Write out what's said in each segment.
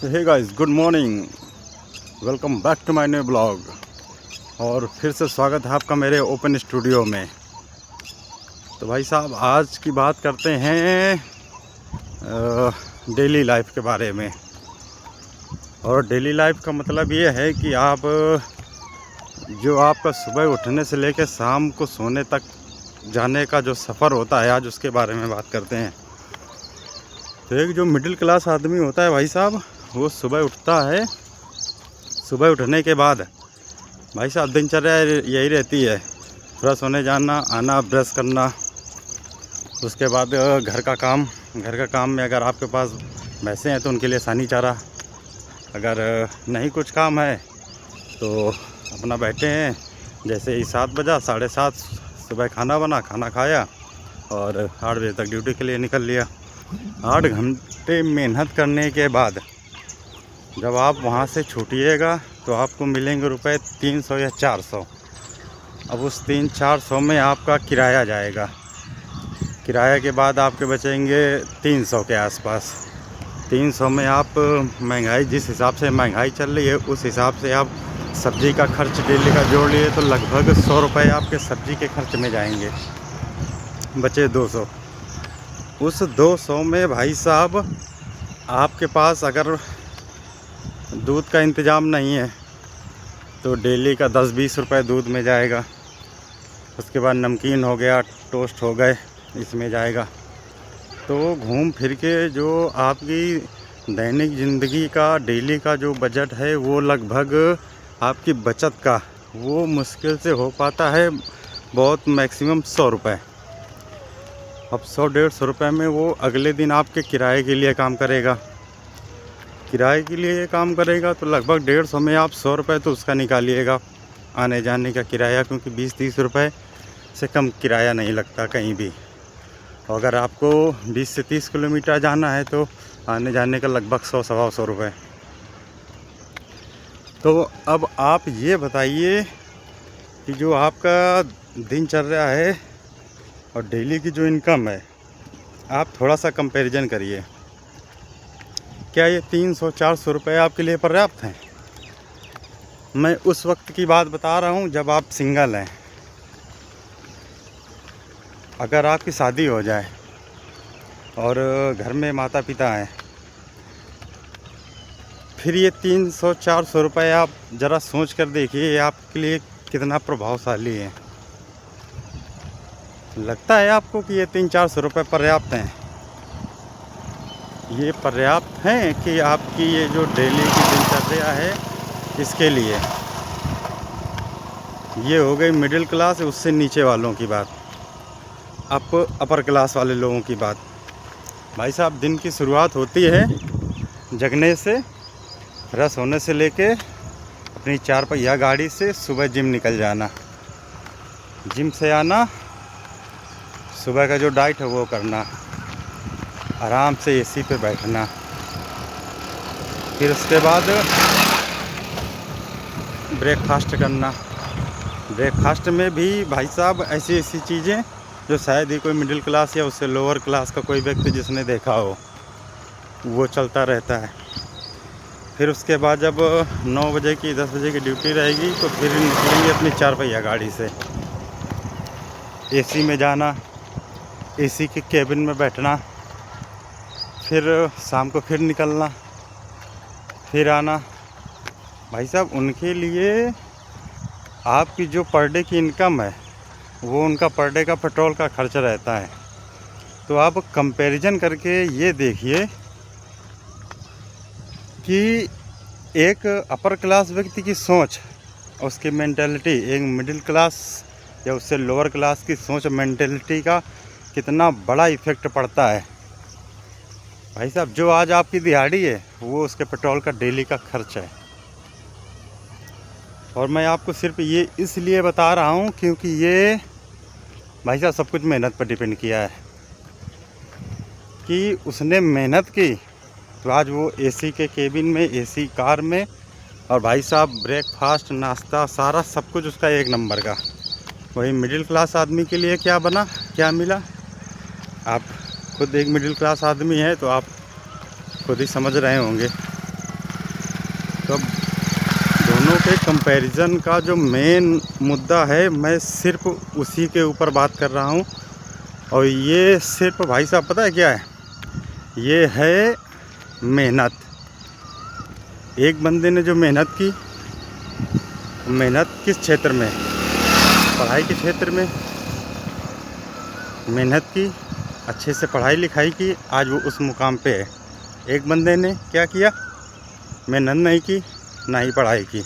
Hey guys, good morning, welcome back to my new blog. और फिर से स्वागत है आपका मेरे ओपन स्टूडियो में। तो भाई साहब, आज की बात करते हैं डेली लाइफ के बारे में। और डेली लाइफ का मतलब ये है कि आप जो आपका सुबह उठने से लेकर शाम को सोने तक जाने का जो सफ़र होता है, आज उसके बारे में बात करते हैं। तो एक जो मिडिल क्लास आदमी होता है भाई साहब, वो सुबह उठता है। सुबह उठने के बाद भाई साहब दिनचर्या यही रहती है, फ्रेश होने जाना, आना, ब्रश करना, उसके बाद घर का काम में अगर आपके पास भैंसे हैं तो उनके लिए सानी चारा, अगर नहीं कुछ काम है तो अपना बैठे हैं। जैसे ही 7 बजा, 7:30 सुबह खाना बना, खाना खाया और 8 बजे तक ड्यूटी के लिए निकल लिया। 8 घंटे मेहनत करने के बाद जब आप वहाँ से छूटिएगा तो आपको मिलेंगे रुपए 300 या 400। अब उस 300-400 में आपका किराया जाएगा। किराया के बाद आपके बचेंगे 300 के आसपास। 300 में आप महंगाई, जिस हिसाब से महंगाई चल रही है उस हिसाब से आप सब्ज़ी का खर्च डेली का जोड़ लिए तो लगभग 100 रुपये आपके सब्ज़ी के खर्च में जाएंगे। बचे 200। उस 200 में भाई साहब आपके पास अगर दूध का इंतज़ाम नहीं है तो डेली का 10-20 रुपये दूध में जाएगा। उसके बाद नमकीन हो गया, टोस्ट हो गए, इसमें जाएगा। तो घूम फिर के जो आपकी दैनिक ज़िंदगी का डेली का जो बजट है वो लगभग आपकी बचत का वो मुश्किल से हो पाता है बहुत मैक्सिमम 100 रुपये। अब 100-150 रुपये में वो अगले दिन आपके किराए के लिए काम करेगा। किराए के लिए काम करेगा तो लगभग 150 में आप 100 रुपये तो उसका निकालिएगा, आने जाने का किराया, क्योंकि 20-30 रुपये से कम किराया नहीं लगता कहीं भी। और अगर आपको 20 से 30 किलोमीटर जाना है तो आने जाने का लगभग 100-125 रुपये। तो अब आप ये बताइए कि जो आपका दिनचर्या है और डेली की जो इनकम है, आप थोड़ा सा कंपैरिजन करिए। क्या ये 300-400 रुपये आपके लिए पर्याप्त हैं? मैं उस वक्त की बात बता रहा हूँ जब आप सिंगल हैं। अगर आपकी शादी हो जाए और घर में माता पिता हैं, फिर ये 300-400 रुपये आप ज़रा सोच कर देखिए, ये आपके लिए कितना प्रभावशाली है। लगता है आपको कि ये 300-400 रुपये पर्याप्त हैं? ये पर्याप्त हैं कि आपकी ये जो डेली की दिनचर्या है इसके लिए? ये हो गई मिडिल क्लास, उससे नीचे वालों की बात। अपर क्लास वाले लोगों की बात। भाई साहब, दिन की शुरुआत होती है जगने से, रस होने से लेके अपनी 4 पहिया गाड़ी से सुबह जिम निकल जाना, जिम से आना, सुबह का जो डाइट है वो करना, आराम से एसी पे बैठना, फिर उसके बाद ब्रेकफास्ट करना। ब्रेकफास्ट में भी भाई साहब ऐसी ऐसी चीज़ें जो शायद ही कोई मिडिल क्लास या उससे लोअर क्लास का कोई व्यक्ति जिसने देखा हो, वो चलता रहता है। फिर उसके बाद जब 9 बजे की 10 बजे की ड्यूटी रहेगी तो फिर निकलेंगे अपनी 4 पहिया गाड़ी से, एसी में जाना, एसी के केबिन में बैठना, फिर शाम को फिर निकलना, फिर आना। भाई साहब, उनके लिए आपकी जो पर डे की इनकम है वो उनका पर डे का पेट्रोल का खर्चा रहता है। तो आप कंपैरिजन करके ये देखिए कि एक अपर क्लास व्यक्ति की सोच, उसकी मेंटालिटी, एक मिडिल क्लास या उससे लोअर क्लास की सोच, मेंटालिटी का कितना बड़ा इफ़ेक्ट पड़ता है। भाई साहब, जो आज आपकी दिहाड़ी है वो उसके पेट्रोल का डेली का खर्च है। और मैं आपको सिर्फ ये इसलिए बता रहा हूँ क्योंकि ये भाई साहब सब कुछ मेहनत पर डिपेंड किया है कि उसने मेहनत की तो आज वो एसी के केबिन में, एसी कार में, और भाई साहब ब्रेकफास्ट, नाश्ता, सारा सब कुछ उसका एक नंबर का। वही मिडिल क्लास आदमी के लिए क्या बना, क्या मिला? आप खुद एक मिडिल क्लास आदमी है तो आप खुद ही समझ रहे होंगे। तो दोनों के कंपैरिजन का जो मेन मुद्दा है, मैं सिर्फ उसी के ऊपर बात कर रहा हूँ। और ये सिर्फ भाई साहब पता है क्या है, ये है मेहनत। एक बंदे ने जो मेहनत की, मेहनत किस क्षेत्र में, पढ़ाई के क्षेत्र में मेहनत की, अच्छे से पढ़ाई लिखाई की, आज वो उस मुकाम पे है। एक बंदे ने क्या किया, मेहनत नहीं की, ना ही पढ़ाई की,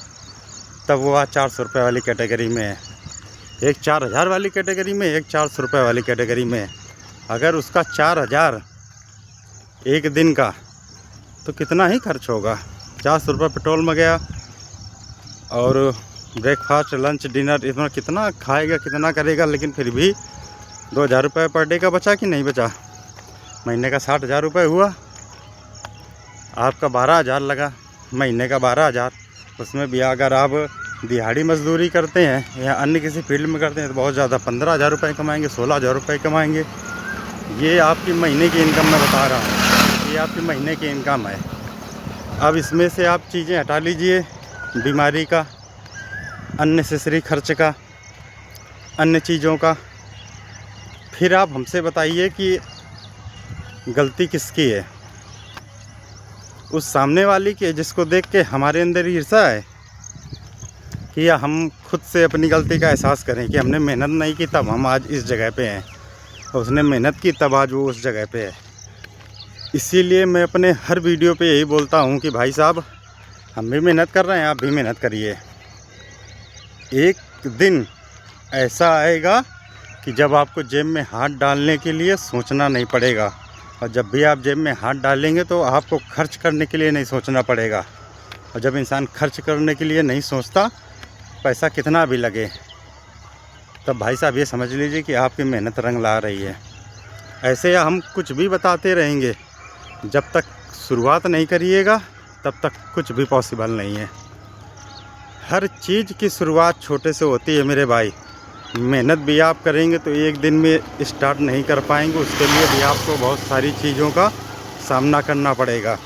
तब वो आज 400 रुपये वाली कैटेगरी में है। एक 4000 वाली कैटेगरी में, एक 400 रुपये वाली कैटेगरी में है। अगर उसका 4000 एक दिन का, तो कितना ही खर्च होगा। 400 रुपये पेट्रोल में गया, और ब्रेकफास्ट, लंच, डिनर, इतना कितना खाएगा, कितना करेगा। लेकिन फिर भी 2000 रुपये पर डे का बचा कि नहीं बचा। महीने का 60,000 रुपये हुआ, आपका 12,000 लगा, महीने का 12,000। उसमें भी अगर आप दिहाड़ी मजदूरी करते हैं या अन्य किसी फील्ड में करते हैं तो बहुत ज़्यादा 15,000 रुपये कमाएंगे, 16,000 रुपये कमाएंगे। ये आपकी महीने की इनकम मैं बता रहा हूँ, ये आपकी महीने की इनकम है। अब इसमें से आप चीज़ें हटा लीजिए, बीमारी का, अननेसेसरी खर्च का, अन्य चीज़ों का। फिर आप हमसे बताइए कि गलती किसकी है, उस सामने वाली की, जिसको देख के हमारे अंदर ईर्ष्या है, कि या हम खुद से अपनी गलती का एहसास करें कि हमने मेहनत नहीं की तब हम आज इस जगह पे हैं, और उसने मेहनत की तब आज वो उस जगह पे है। इसीलिए मैं अपने हर वीडियो पे यही बोलता हूँ कि भाई साहब, हम भी मेहनत कर रहे हैं, आप भी मेहनत करिए। एक दिन ऐसा आएगा कि जब आपको जेब में हाथ डालने के लिए सोचना नहीं पड़ेगा, और जब भी आप जेब में हाथ डालेंगे तो आपको खर्च करने के लिए नहीं सोचना पड़ेगा। और जब इंसान खर्च करने के लिए नहीं सोचता, पैसा कितना भी लगे, तब भाई साहब ये समझ लीजिए कि आपकी मेहनत रंग ला रही है। ऐसे हम कुछ भी बताते रहेंगे, जब तक शुरुआत नहीं करिएगा तब तक कुछ भी पॉसिबल नहीं है। हर चीज़ की शुरुआत छोटे से होती है मेरे भाई। मेहनत भी आप करेंगे तो एक दिन में स्टार्ट नहीं कर पाएंगे, उसके लिए भी आपको बहुत सारी चीज़ों का सामना करना पड़ेगा।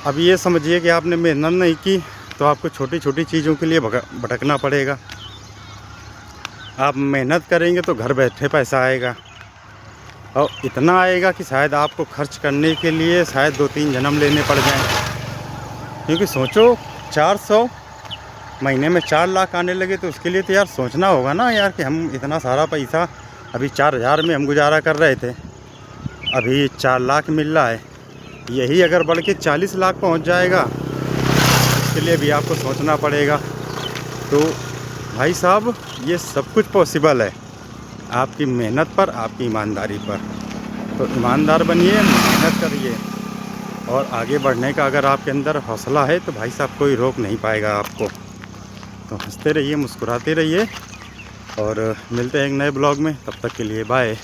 अब ये समझिए कि आपने मेहनत नहीं की तो आपको छोटी छोटी चीज़ों के लिए भटकना पड़ेगा। आप मेहनत करेंगे तो घर बैठे पैसा आएगा, और इतना आएगा कि शायद आपको खर्च करने के लिए शायद 2-3 जन्म लेने पड़ जाएं। क्योंकि सोचो, 400 महीने में 4 लाख आने लगे तो उसके लिए तो यार सोचना होगा ना यार, कि हम इतना सारा पैसा, अभी 4,000 में हम गुजारा कर रहे थे, अभी 4 लाख मिल रहा है। यही अगर बढ़ के 40 लाख पहुंच जाएगा, उसके लिए भी आपको सोचना पड़ेगा। तो भाई साहब, ये सब कुछ पॉसिबल है आपकी मेहनत पर, आपकी ईमानदारी पर। तो ईमानदार बनिए, मेहनत करिए, और आगे बढ़ने का अगर आपके अंदर हौसला है तो भाई साहब कोई रोक नहीं पाएगा आपको। तो हंसते रहिए, मुस्कुराते रहिए, और मिलते हैं एक नए ब्लॉग में। तब तक के लिए बाय।